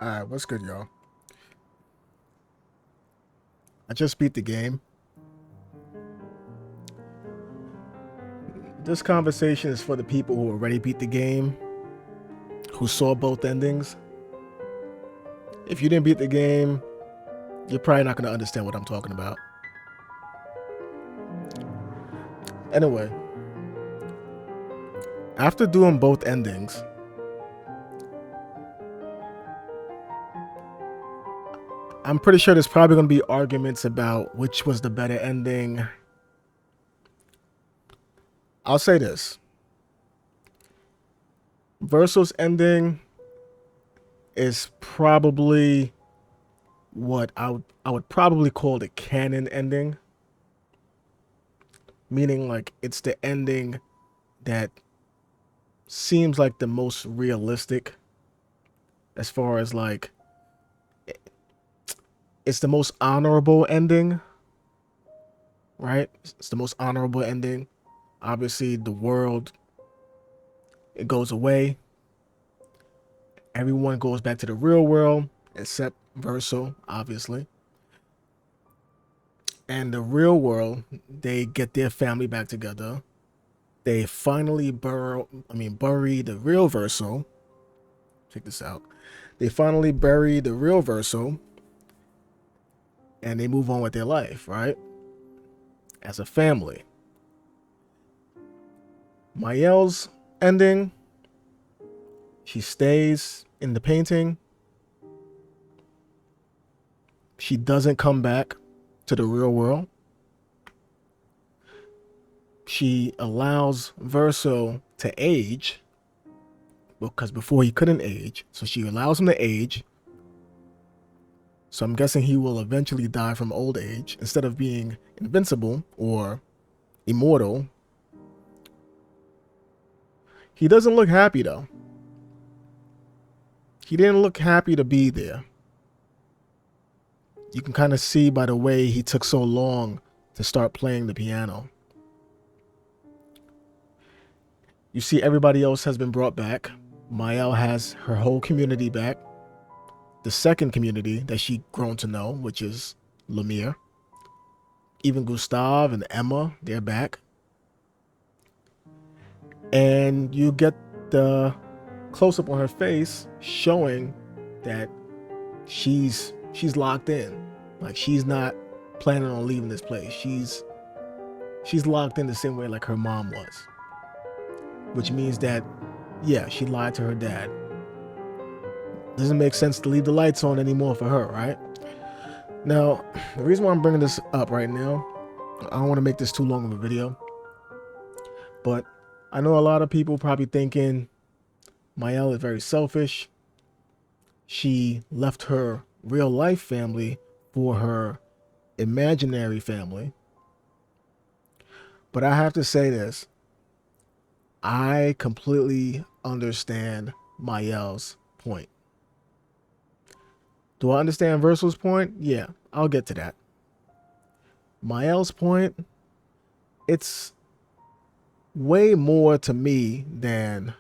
Alright, what's good, y'all? I just beat the game. This conversation is for the people who already beat the game, who saw both endings. If you didn't beat the game, you're probably not going to understand what I'm talking about. Anyway, after doing both endings, I'm pretty sure there's probably going to be arguments about which was the better ending. I'll say this. Versal's ending is probably what I would probably call the canon ending, meaning like it's the ending that seems like the most realistic as far as like it's the most honorable ending, right? It's the most honorable ending. Obviously, the world it goes away. Everyone goes back to the real world except Verso, obviously. And the real world, they get their family back together. They finally bury the real Verso. Check this out. They finally bury the real Verso and they move on with their life, right? As a family. Maelle's ending, she stays in the painting. She doesn't come back to the real world. She allows Verso to age because before he couldn't age. So she allows him to age. So I'm guessing he will eventually die from old age instead of being invincible or immortal. He doesn't look happy though. He didn't look happy to be there. You can kind of see by the way he took so long to start playing the piano. You see everybody else has been brought back. Maelle has her whole community back. The second community that she grown to know, which is Lemire. Even Gustave and Emma, they're back. And you get the close-up on her face showing that she's locked in. Like she's not planning on leaving this place. She's locked in the same way like her mom was. Which means that, yeah, she lied to her dad. Doesn't make sense to leave the lights on anymore for her, right? Now, the reason why I'm bringing this up right now, I don't want to make this too long of a video, but I know a lot of people probably thinking Maelle is very selfish. She left her real life family for her imaginary family. But I have to say this. I completely understand Maelle's point. Do I understand Versal's point? Yeah, I'll get to that. Maelle's point, it's way more to me than,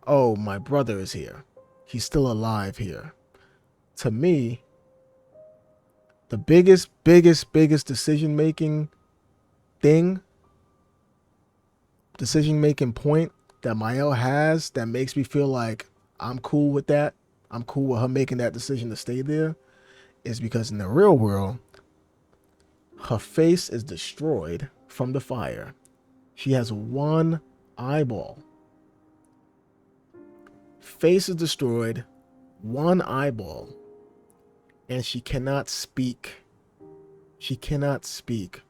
oh, my brother is here. He's still alive here. To me, the biggest decision-making thing, decision-making point that Maelle has that makes me feel like I'm cool with that, I'm cool with her making that decision to stay there, is because in the real world, her face is destroyed from the fire. She has one eyeball. Face is destroyed, one eyeball, and she cannot speak. She cannot speak.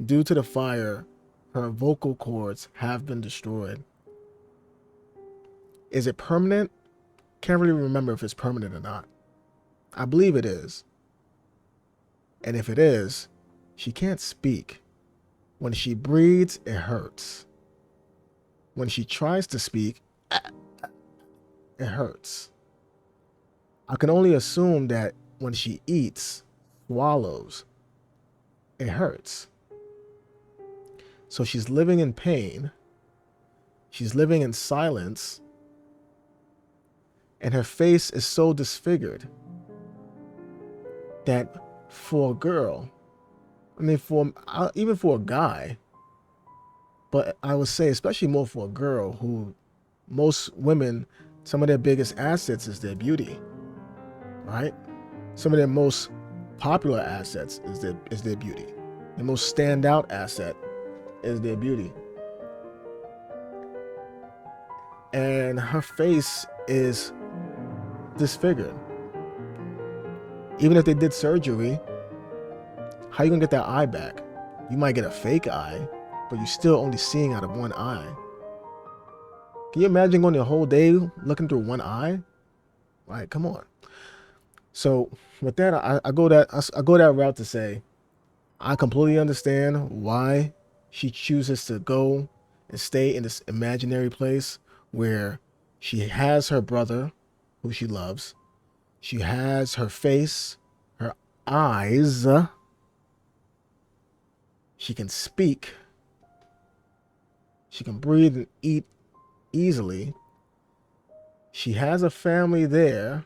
Due to the fire, her vocal cords have been destroyed. Is it permanent? Can't really remember if it's permanent or not. I believe it is. And if it is, she can't speak. When she breathes, it hurts. When she tries to speak, it hurts. I can only assume that when she eats, swallows, it hurts. So she's living in pain. She's living in silence. and her face is so disfigured that for a girl, I mean, even for a guy, but I would say especially more for a girl who most women, some of their biggest assets is their beauty, right? Some of their most popular assets is their beauty. The most standout asset is their beauty. And her face is disfigured. Even if they did surgery, how you gonna get that eye back? You might get a fake eye, but you're still only seeing out of one eye. Can you imagine going the whole day looking through one eye? Like, come on. So with that, I go that route to say, I completely understand why she chooses to go and stay in this imaginary place where she has her brother, who she loves. She has her face, her eyes. She can speak. She can breathe and eat easily. She has a family there,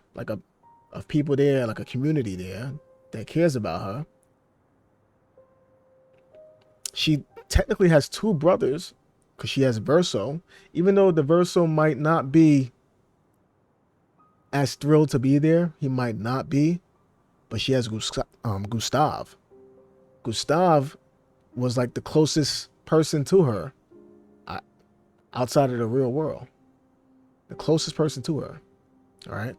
of people there, like a community there that cares about her. She technically has two brothers because she has Verso, even though the Verso might not be as thrilled to be there. He might not be, but she has Gustav. Gustav was like the closest person to her outside of the real world. The closest person to her. All right.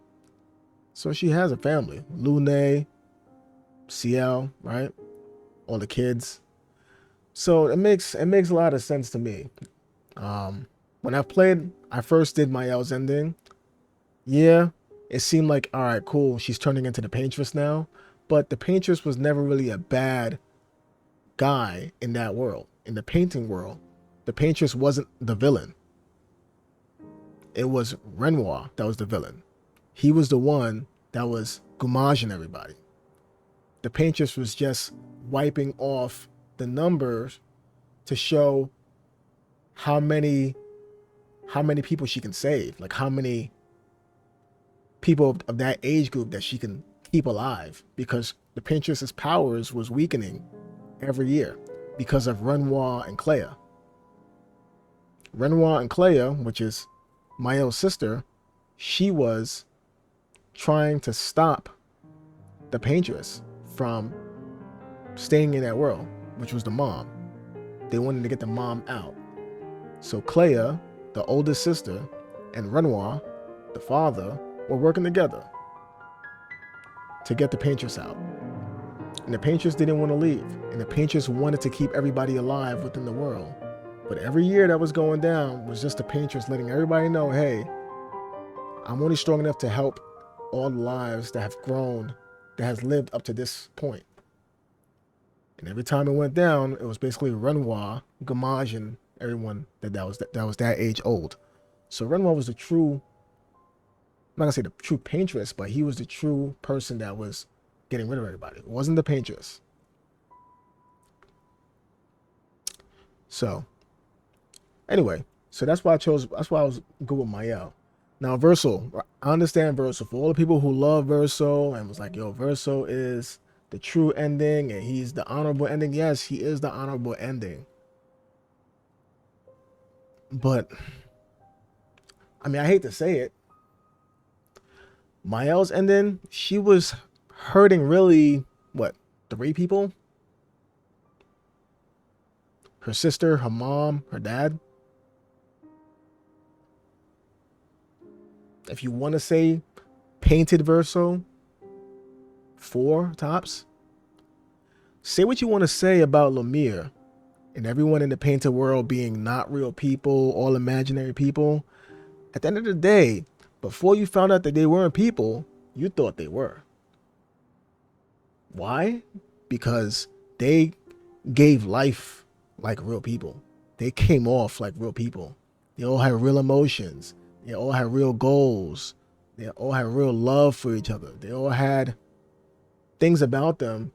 So she has a family. Lune, CL, right? All the kids. So it makes a lot of sense to me. When I first did Maelle's ending. Yeah, it seemed like, all right, cool. She's turning into the Paintress now. But the Paintress was never really a bad guy in that world. In the painting world, the Paintress wasn't the villain. It was Renoir that was the villain. He was the one that was gommaging everybody. The Paintress was just wiping off the numbers to show how many people she can save, like how many people of that age group that she can keep alive, because the Paintress's powers was weakening every year because of Renoir and Claire. Renoir and Claire, which is Maelle's sister, she was trying to stop the Paintress from staying in that world, which was the mom. They wanted to get the mom out. So Claire, the oldest sister, and Renoir, the father, were working together to get the Paintress out. And the Paintress didn't want to leave. And the Paintress wanted to keep everybody alive within the world. But every year that was going down was just the Paintress letting everybody know, hey, I'm only strong enough to help all the lives that have grown, that has lived up to this point. And every time it went down, it was basically Renoir gommaging everyone that was that age old. So Renoir was the true, I'm not gonna say the true Paintress, but he was the true person that was getting rid of everybody. It wasn't the Paintress. So anyway, so that's why I was good with Maelle. Now Verso, I understand Verso. For all the people who love Verso and was like, yo, Verso is the true ending and he's the honorable ending. Yes, he is the honorable ending. But I mean, I hate to say it, Maelle's ending, she was hurting really, what, 3 people? Her sister, her mom, her dad. If you want to say painted Verso, 4 tops. Say what you want to say about Lemire and everyone in the painted world being not real people, all imaginary people. At the end of the day, before you found out that they weren't people, you thought they were. Why? Because they gave life like real people. They came off like real people. They all had real emotions. They all had real goals. They all had real love for each other. They all had things about them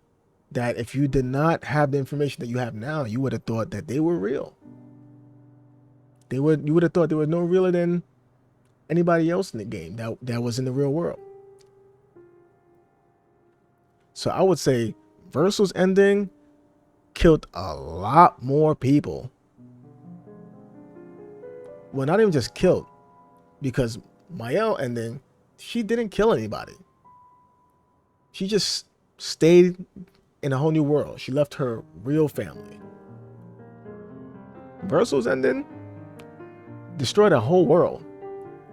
that if you did not have the information that you have now, you would have thought that they were real. You would have thought they were no realer than anybody else in the game that was in the real world. So I would say Versal's ending killed a lot more people. Well, not even just killed, because Maelle ending, she didn't kill anybody. She just stayed in a whole new world. She left her real family. Versal's ending destroyed a whole world.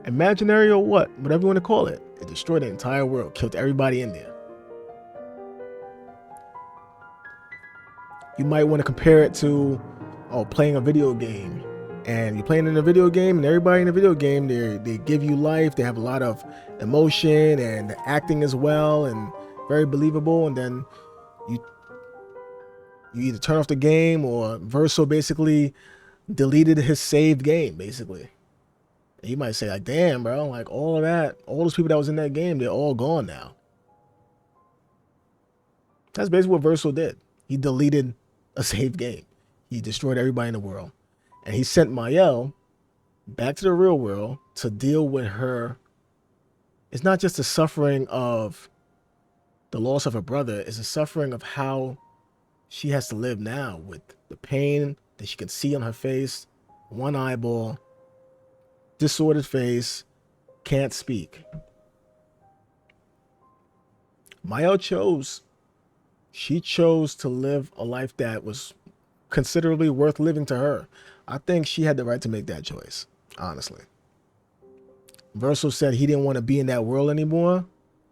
Imaginary or whatever you want to call it. It destroyed the entire world, killed everybody in there. You might want to compare it to playing a video game. And you're playing in a video game, and everybody in the video game, they give you life. They have a lot of emotion and acting as well, and very believable. And then you either turn off the game, or Verso basically deleted his saved game, basically. And you might say, like, damn, bro, like all of that, all those people that was in that game, they're all gone now. That's basically what Verso did. He deleted a saved game. He destroyed everybody in the world. And he sent Maelle back to the real world to deal with her. It's not just the suffering of the loss of her brother. It's the suffering of how she has to live now, with the pain that she can see on her face, one eyeball, disordered face, can't speak. Maelle chose to live a life that was considerably worth living to her. I think she had the right to make that choice, honestly. Verso said he didn't want to be in that world anymore.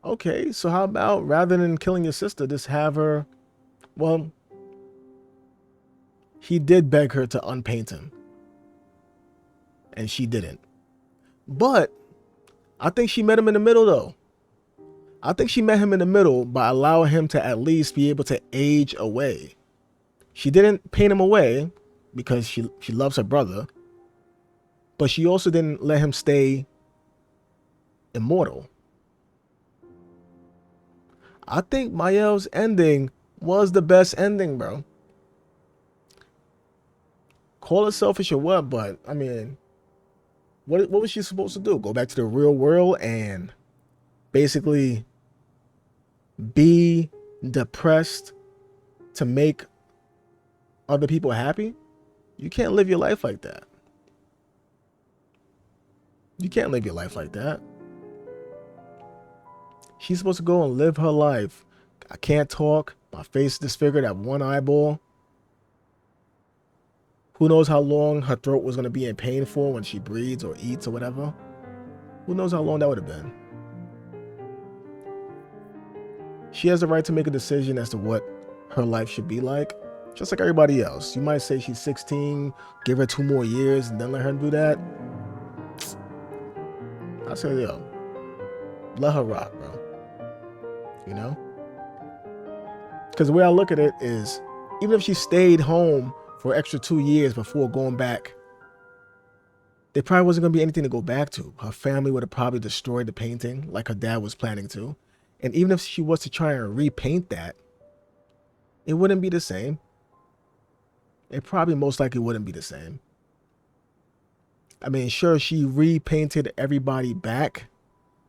Okay, so how about, rather than killing your sister, just have her, well, he did beg her to unpaint him. And she didn't. But I think she met him in the middle, though. I think she met him in the middle by allowing him to at least be able to age away. She didn't paint him away because she loves her brother, but she also didn't let him stay immortal. I think Maelle's ending was the best ending, bro. Call it selfish or what, but I mean, what was she supposed to do? Go back to the real world and basically be depressed to make other people happy? You can't live your life like that. You can't live your life like that. She's supposed to go and live her life. I can't talk. My face disfigured at one eyeball. Who knows how long her throat was going to be in pain for when she breathes or eats or whatever. Who knows how long that would have been. She has the right to make a decision as to what her life should be like. Just like everybody else. You might say she's 16, give her 2 more years and then let her do that. I say, yo, let her rock, bro. You know? Because the way I look at it is, even if she stayed home for an extra 2 years before going back, there probably wasn't going to be anything to go back to. Her family would have probably destroyed the painting like her dad was planning to. And even if she was to try and repaint that, it wouldn't be the same. It probably most likely wouldn't be the same. I mean, sure, she repainted everybody back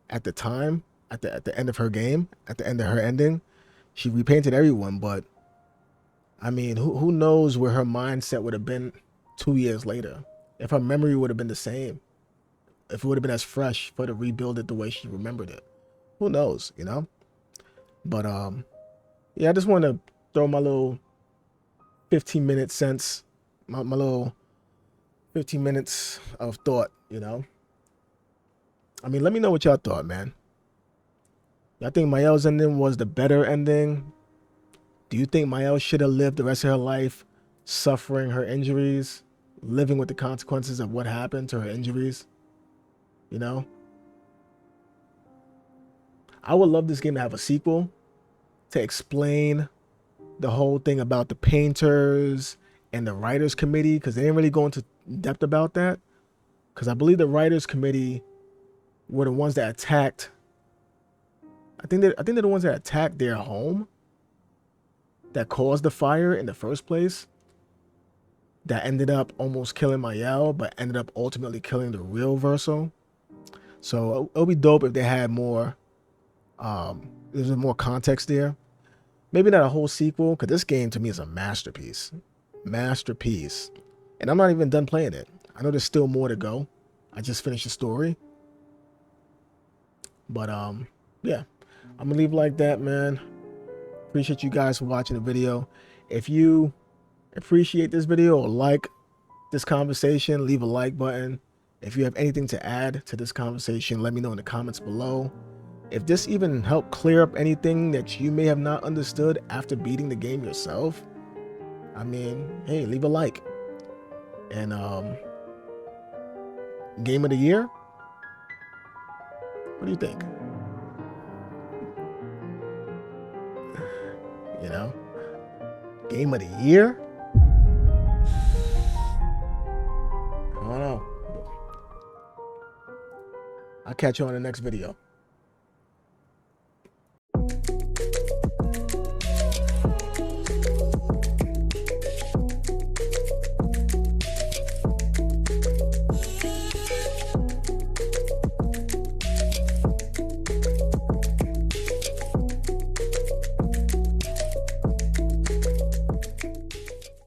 at the time, at the end of her game, at the end of her ending. She repainted everyone, but I mean, who knows where her mindset would have been 2 years later, if her memory would have been the same, if it would have been as fresh for her to rebuild it the way she remembered it. Who knows, you know? But yeah, I just want to throw my little 15-minute sense, my little 15 minutes of thought, you know? I mean, let me know what y'all thought, man. Y'all think Maelle's ending was the better ending? Do you think Maelle should have lived the rest of her life suffering her injuries, living with the consequences of what happened to her injuries? You know? I would love this game to have a sequel to explain the whole thing about the painters and the writers committee, because they didn't really go into depth about that. Because I believe the writers committee were the ones that attacked. I think they're the ones that attacked their home that caused the fire in the first place. That ended up almost killing Maelle, but ended up ultimately killing the real Verso. So it'll be dope if they had more, there's more context there. Maybe not a whole sequel, because this game to me is a masterpiece. Masterpiece. And I'm not even done playing it. I know there's still more to go. I just finished the story. But yeah, I'm gonna leave it like that, man. Appreciate you guys for watching the video. If you appreciate this video or like this conversation, leave a like button. If you have anything to add to this conversation, let me know in the comments below. If this even helped clear up anything that you may have not understood after beating the game yourself, I mean, hey, leave a like. And game of the year? What do you think? You know? Game of the year? I don't know. I'll catch you on the next video.